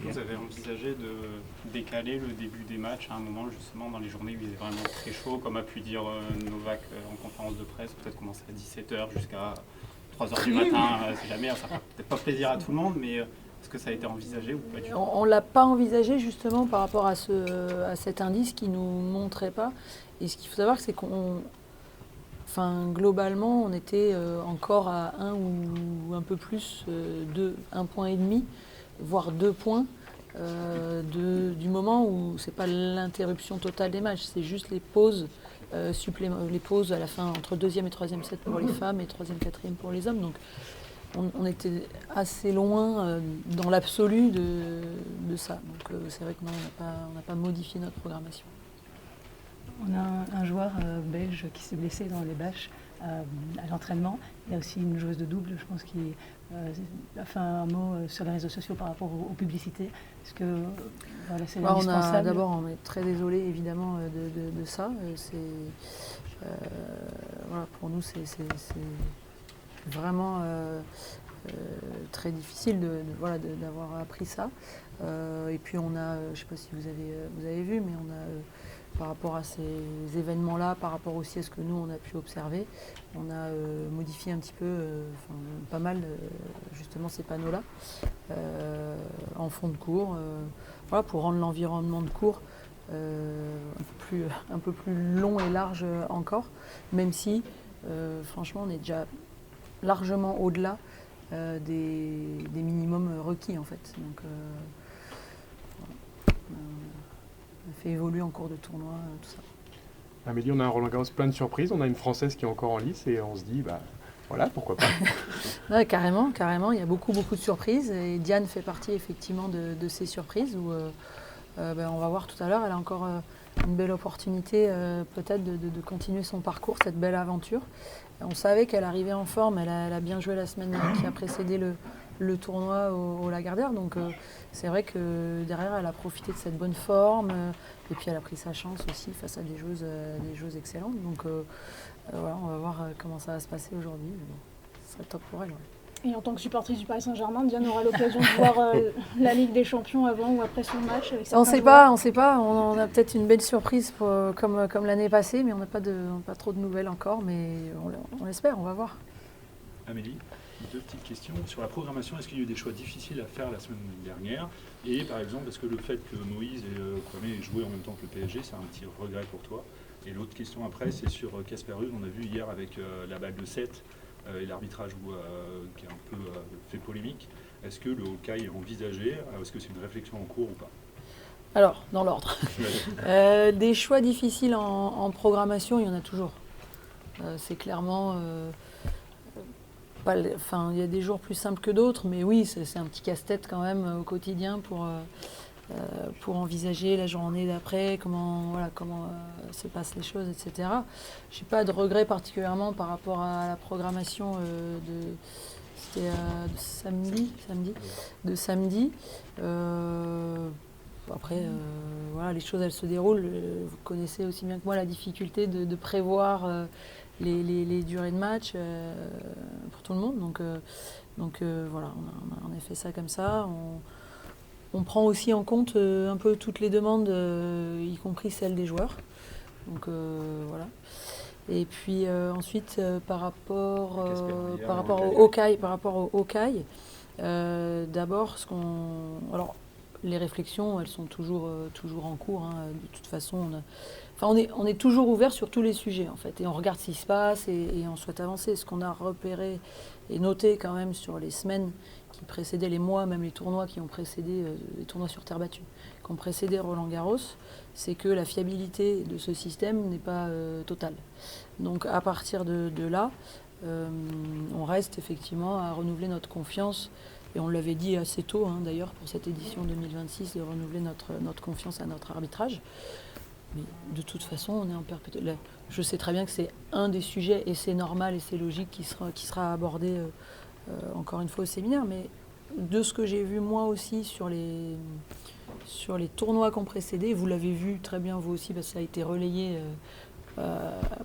Est-ce que vous avez envisagé de décaler le début des matchs à un moment justement dans les journées où il est vraiment très chaud, comme a pu dire Novak en conférence de presse, peut-être commencer à 17h jusqu'à 3h du matin, si jamais, ça fera peut-être pas plaisir à tout le monde, mais est-ce que ça a été envisagé ou pas du tout? On ne l'a pas envisagé justement par rapport à cet indice qui ne nous montrait pas. Et ce qu'il faut savoir, c'est globalement, on était encore à 1 ou un peu plus, 1,5 point, voire 2 points, du moment où c'est pas l'interruption totale des matchs, c'est juste les pauses, les pauses à la fin entre 2e et 3e set pour les femmes et 3e, 4e pour les hommes. Donc on était assez loin dans l'absolu de ça. Donc c'est vrai que non, on n'a pas modifié notre programmation. On a un joueur belge qui s'est blessé dans les bâches à l'entraînement. Il y a aussi une joueuse de double, je pense, qui a fait un mot sur les réseaux sociaux par rapport aux publicités. Est-ce que voilà, c'est indispensable? D'abord, on est très désolé évidemment de ça. Voilà, pour nous, c'est vraiment très difficile d'avoir appris ça. Et puis on a, je ne sais pas si vous avez vu, mais on a par rapport à ces événements-là, par rapport aussi à ce que nous on a pu observer, on a modifié un petit peu, pas mal justement ces panneaux-là en fond de cours, voilà, pour rendre l'environnement de cours un peu plus long et large encore, même si franchement on est déjà largement au-delà des minimums requis en fait. Donc on a fait évoluer en cours de tournoi tout ça. Amélie, on a un Roland-Garros plein de surprises, on a une Française qui est encore en lice et on se dit, voilà, pourquoi pas. Ouais, carrément, il y a beaucoup de surprises et Diane fait partie effectivement de ces surprises où on va voir tout à l'heure, elle a encore une belle opportunité peut-être de continuer son parcours, cette belle aventure. On savait qu'elle arrivait en forme, elle a bien joué la semaine qui a précédé le tournoi au Lagardère, donc c'est vrai que derrière elle a profité de cette bonne forme et puis elle a pris sa chance aussi face à des joueuses excellentes, donc voilà, on va voir comment ça va se passer aujourd'hui, ce serait top pour elle. Ouais. Et en tant que supportrice du Paris Saint-Germain, Diane aura l'occasion de voir la Ligue des Champions avant ou après son match avec on sait pas, on a peut-être une belle surprise comme l'année passée, mais on n'a pas trop de nouvelles encore, mais on l'espère, on va voir. Amélie, 2 petites questions. Sur la programmation, est-ce qu'il y a eu des choix difficiles à faire la semaine dernière? Et par exemple, est-ce que le fait que Moïse et Kwame aient joué en même temps que le PSG, c'est un petit regret pour toi? Et l'autre question après, c'est sur Casper Ruud. On a vu hier avec la balle de 7 et l'arbitrage qui a un peu fait polémique. Est-ce que le Hawkeye est envisagé? Est-ce que c'est une réflexion en cours ou pas? Alors, dans l'ordre. Des choix difficiles en programmation, il y en a toujours. C'est clairement... il y a des jours plus simples que d'autres, mais oui, c'est un petit casse-tête quand même au quotidien pour envisager la journée d'après, comment se passent les choses, etc. Je n'ai pas de regret particulièrement par rapport à la programmation c'était de samedi. Après, voilà, les choses elles se déroulent. Vous connaissez aussi bien que moi la difficulté de prévoir les durées de match pour tout le monde. Donc voilà, on a fait ça comme ça. On prend aussi en compte un peu toutes les demandes, y compris celles des joueurs. Donc voilà. Et puis ensuite, par rapport au Hawkeye, d'abord, alors, les réflexions, elles sont toujours en cours. Hein. De toute façon, on est toujours ouvert sur tous les sujets, en fait. Et on regarde ce qui se passe et on souhaite avancer. Ce qu'on a repéré et noté quand même sur les semaines qui précédaient, les mois, même les tournois qui ont précédé, les tournois sur terre battue, qui ont précédé Roland-Garros, c'est que la fiabilité de ce système n'est pas totale. Donc à partir de là, on reste effectivement à renouveler notre confiance. Et on l'avait dit assez tôt, hein, d'ailleurs, pour cette édition 2026, de renouveler notre confiance à notre arbitrage. Mais de toute façon, on est en perpétuel. Je sais très bien que c'est un des sujets, et c'est normal et c'est logique, qui sera abordé encore une fois au séminaire. Mais de ce que j'ai vu moi aussi sur les tournois qui ont précédé, vous l'avez vu très bien vous aussi, parce que ça a été relayé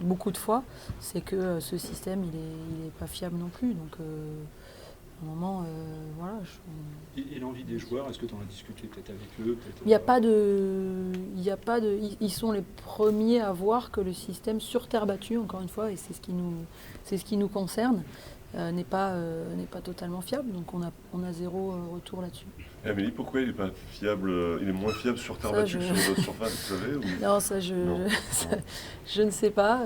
beaucoup de fois, c'est que ce système, il est pas fiable non plus. Donc, à un moment, voilà, Et l'envie des joueurs, est-ce que tu en as discuté peut-être avec eux Il n'y a pas de, ils sont les premiers à voir que le système sur terre battue, encore une fois, et c'est ce qui nous concerne, n'est pas totalement fiable. Donc on a zéro retour là-dessus. Amélie, pourquoi il est pas fiable, il est moins fiable sur terre battue que sur votre surface, vous savez Non, ça je ne sais pas.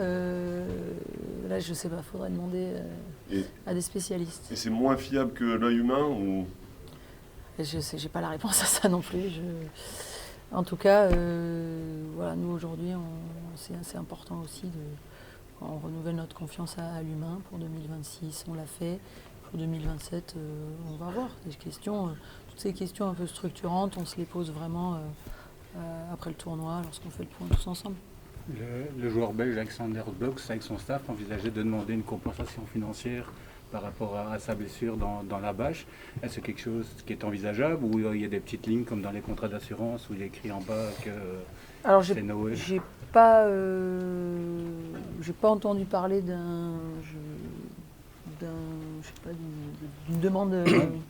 Là, je ne sais pas. Faudrait demander à des spécialistes. Et c'est moins fiable que l'œil humain ou... Je sais, j'ai pas la réponse à ça non plus. En tout cas, voilà, nous aujourd'hui, c'est assez important aussi on renouvelle notre confiance à l'humain pour 2026. On l'a fait. Pour 2027, on va voir. Toutes ces questions un peu structurantes, on se les pose vraiment après le tournoi, lorsqu'on fait le point tous ensemble. Le joueur belge Alexander Blok, avec son staff, envisageait de demander une compensation financière par rapport à sa blessure dans la bâche. Est-ce que c'est quelque chose qui est envisageable ou il y a des petites lignes comme dans les contrats d'assurance où il est écrit en bas que c'est Noé? J'ai pas entendu parler d'une demande.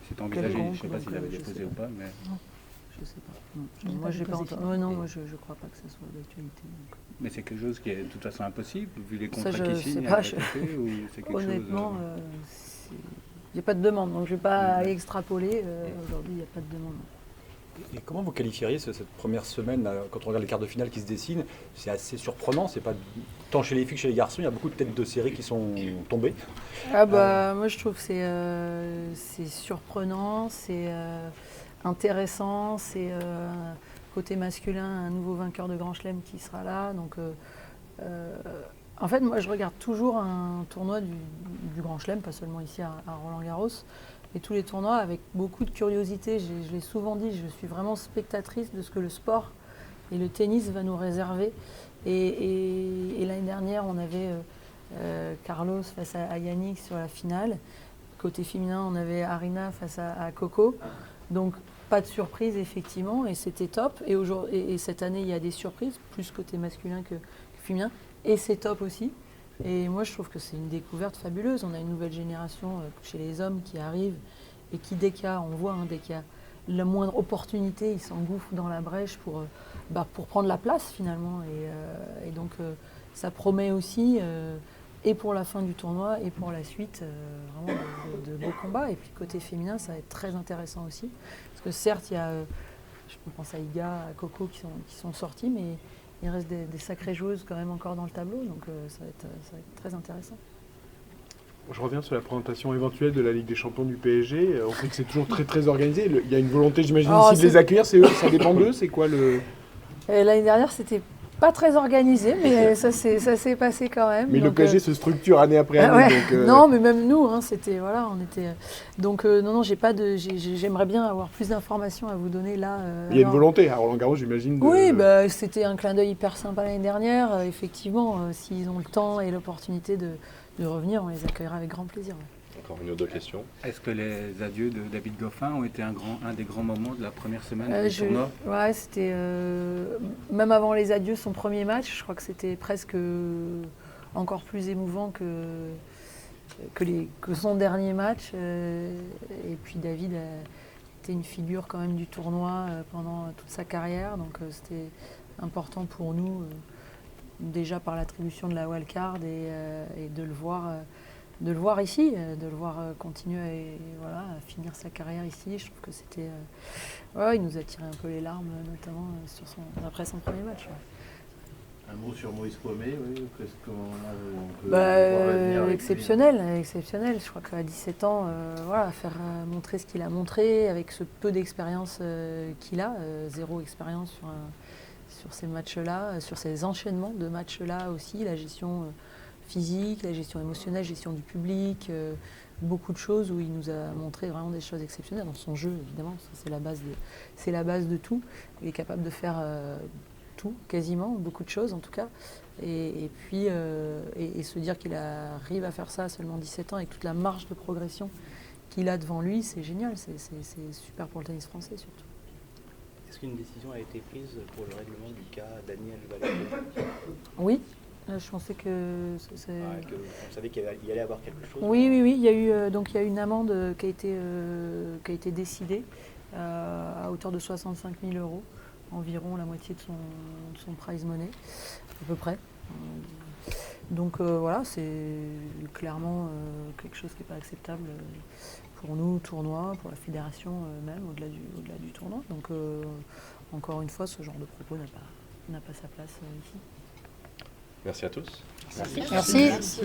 C'est envisagé, je ne sais pas s'il avait déposé ou pas. Mais... Non, je ne sais pas. Non. Moi, j'ai pas entendu. Non, moi, je ne crois pas que ça soit d'actualité. Mais c'est quelque chose qui est de toute façon impossible, vu les contrats qui qu'il signe à côté, ou c'est quelque honnêtement, il n'y a pas de demande, donc je ne vais pas extrapoler. Aujourd'hui, il n'y a pas de demande. Et comment vous qualifieriez cette première semaine, quand on regarde les quarts de finale qui se dessinent? C'est assez surprenant, c'est pas tant chez les filles que chez les garçons, il y a beaucoup de têtes de série qui sont tombées. Moi je trouve que c'est surprenant, c'est intéressant, c'est côté masculin un nouveau vainqueur de Grand Chelem qui sera là. Donc, en fait, moi je regarde toujours un tournoi du Grand Chelem, pas seulement ici à Roland-Garros, et tous les tournois avec beaucoup de curiosité. Je l'ai souvent dit, je suis vraiment spectatrice de ce que le sport et le tennis va nous réserver. Et l'année dernière, on avait Carlos face à Yannick sur la finale. Côté féminin, on avait Arina face à Coco. Donc, pas de surprise, effectivement, et c'était top. Et cette année, il y a des surprises, plus côté masculin que féminin, et c'est top aussi. Et moi, je trouve que c'est une découverte fabuleuse. On a une nouvelle génération chez les hommes qui arrive et qui, dès qu'il y a la moindre opportunité, ils s'engouffrent dans la brèche pour prendre la place finalement. Et donc, ça promet aussi, et pour la fin du tournoi, et pour la suite, vraiment de beaux combats. Et puis, côté féminin, ça va être très intéressant aussi. Parce que certes, il y a, je pense à Iga, à Coco qui sont sortis, mais il reste des sacrées joueuses quand même encore dans le tableau, donc ça va être très intéressant. Je reviens sur la présentation éventuelle de la Ligue des Champions du PSG. On sait que c'est toujours très très organisé. Il y a une volonté, j'imagine, ici de les accueillir. C'est eux, ça dépend d'eux. C'est quoi le... L'année dernière, c'était pas très organisé, mais ça s'est passé quand même. Mais donc, le PSG se structure année après année. Ouais. Donc, non, mais même nous, c'était voilà, on était. Donc non, j'aimerais bien avoir plus d'informations à vous donner là. Il y a une volonté à Roland-Garros, j'imagine. Oui, c'était un clin d'œil hyper sympa l'année dernière. Effectivement, s'ils ont le temps et l'opportunité de revenir, on les accueillera avec grand plaisir. Encore une ou deux questions. Est-ce que les adieux de David Goffin ont été un des grands moments de la première semaine du tournoi? Ouais, c'était même avant les adieux, son premier match, je crois que c'était presque encore plus émouvant que son dernier match. Et puis David était une figure quand même du tournoi pendant toute sa carrière, donc c'était important pour nous déjà par l'attribution de la wildcard et de le voir ici, de le voir continuer à finir sa carrière ici. Je trouve que c'était... il nous a tiré un peu les larmes, notamment après son premier match. Un mot sur Moïse Kouamé, oui, comment on peut voir l'avenir avec exceptionnel. Je crois qu'à 17 ans, faire montrer ce qu'il a montré, avec ce peu d'expérience qu'il a, zéro expérience sur ces matchs-là, sur ces enchaînements de matchs-là aussi, la gestion physique, la gestion émotionnelle, la gestion du public, beaucoup de choses où il nous a montré vraiment des choses exceptionnelles dans son jeu, évidemment, c'est la base de tout. Il est capable de faire tout, quasiment, beaucoup de choses en tout cas, et puis se dire qu'il arrive à faire ça à seulement 17 ans avec toute la marge de progression qu'il a devant lui, c'est génial, c'est super pour le tennis français surtout. Est-ce qu'une décision a été prise pour le règlement du cas Daniel Valle? Oui, je pensais que... on savait qu'il y allait avoir quelque chose. Oui, il y a eu une amende qui a été décidée à hauteur de 65 000 €, environ la moitié de son prize money, à peu près. Donc voilà, c'est clairement quelque chose qui n'est pas acceptable pour nous, tournoi, pour la fédération même, au-delà du tournoi. Donc encore une fois, ce genre de propos n'a pas sa place ici. Merci à tous. Merci.